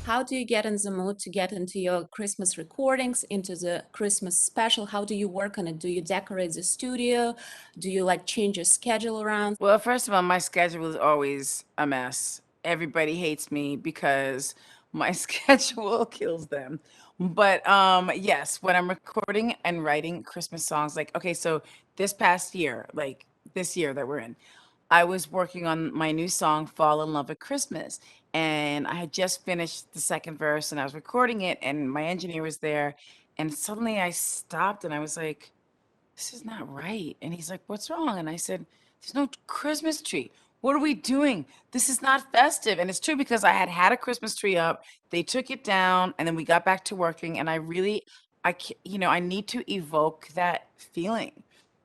how do you get in the mood to get into your Christmas recordings, into the Christmas special? How do you work on it? Do you decorate the studio? Do you like change your schedule around? Well, first of all, my schedule is always a mess. Everybody hates me because my schedule kills them. But yes, when I'm recording and writing Christmas songs, like okay, so this past year, like this year that we're in, I was working on my new song Fall in Love at Christmas, and I had just finished the second verse and I was recording it and my engineer was there and suddenly I stopped and I was like, this is not right. And he's like, what's wrong? And I said, there's no Christmas tree. What are we doing? This is not festive. And it's true because I had had a Christmas tree up. They took it down and then we got back to working. And I really, I need to evoke that feeling.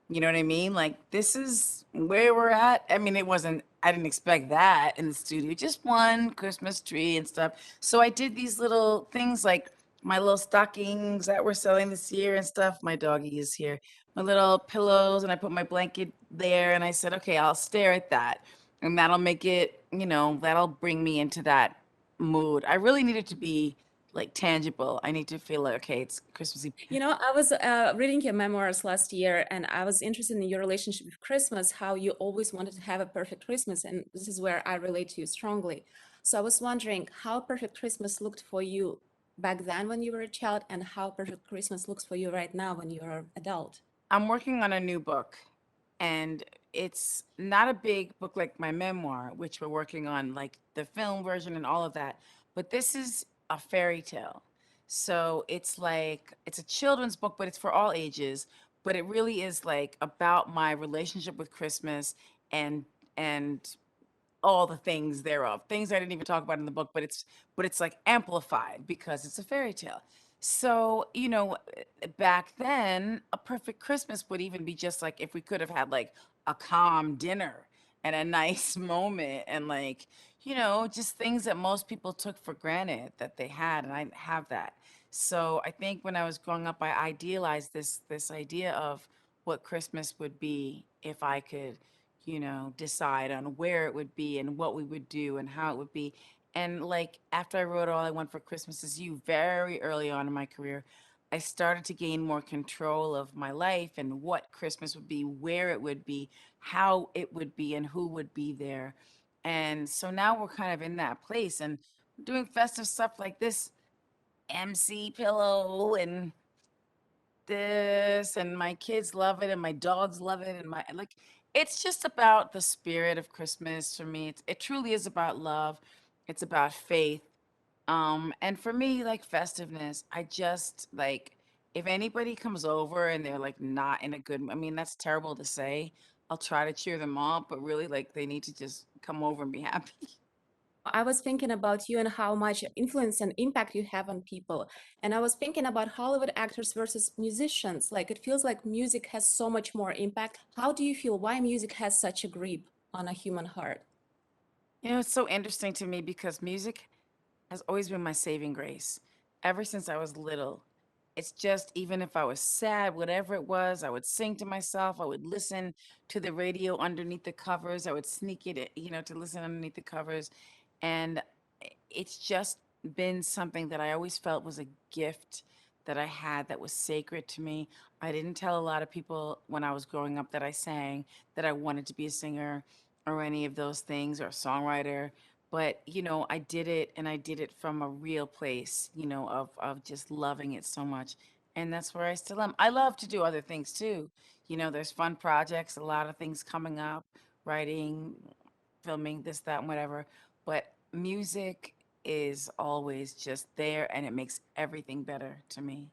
You know what I mean? Like, this is where we're at. I mean, I didn't expect that in the studio, just one Christmas tree and stuff. So I did these little things like my little stockings that we're selling this year and stuff. My doggie is here, my little pillows, and I put my blanket there and I said, okay, I'll stare at that. And that'll make it, that'll bring me into that mood. I really need it to be like tangible. I need to feel like, okay, it's Christmassy. You know, I was reading your memoirs last year, and I was interested in your relationship with Christmas, how you always wanted to have a perfect Christmas. And this is where I relate to you strongly. So I was wondering how perfect Christmas looked for you back then when you were a child, and how perfect Christmas looks for you right now when you're an adult. I'm working on a new book, and it's not a big book like my memoir, which we're working on, like the film version and all of that. But this is a fairy tale. So it's like, it's a children's book, but it's for all ages. But it really is like about my relationship with Christmas and, and all the things thereof, things I didn't even talk about in the book, but it's like amplified because it's a fairy tale. So, back then, a perfect Christmas would even be just like if we could have had like a calm dinner and a nice moment and like, just things that most people took for granted that they had, and I didn't have that. So I think when I was growing up, I idealized this idea of what Christmas would be if I could decide on where it would be and what we would do and how it would be. And like after I wrote All I Want for Christmas Is You, very early on in my career, I started to gain more control of my life and what Christmas would be, where it would be, how it would be, and who would be there. And so now we're kind of in that place and doing festive stuff like this MC pillow and this, and my kids love it and my dogs love it, and my like it's just about the spirit of Christmas for me. It truly is about love. It's about faith. And for me, like festiveness, I just like if anybody comes over and they're like not in a good, I mean, that's terrible to say. I'll try to cheer them up, but really like they need to just come over and be happy. I was thinking about you and how much influence and impact you have on people. And I was thinking about Hollywood actors versus musicians. Like it feels like music has so much more impact. How do you feel why music has such a grip on a human heart? It's so interesting to me because music has always been my saving grace ever since I was little. It's just, even if I was sad, whatever it was, I would sing to myself. I would listen to the radio underneath the covers. I would sneak it, to listen underneath the covers. And it's just been something that I always felt was a gift that I had that was sacred to me. I didn't tell a lot of people when I was growing up that I sang, that I wanted to be a singer or any of those things or a songwriter, but I did it, and I did it from a real place, of just loving it so much. And that's where I still am. I love to do other things too. There's fun projects, a lot of things coming up, writing, filming, this, that, and whatever. But music is always just there, and it makes everything better to me.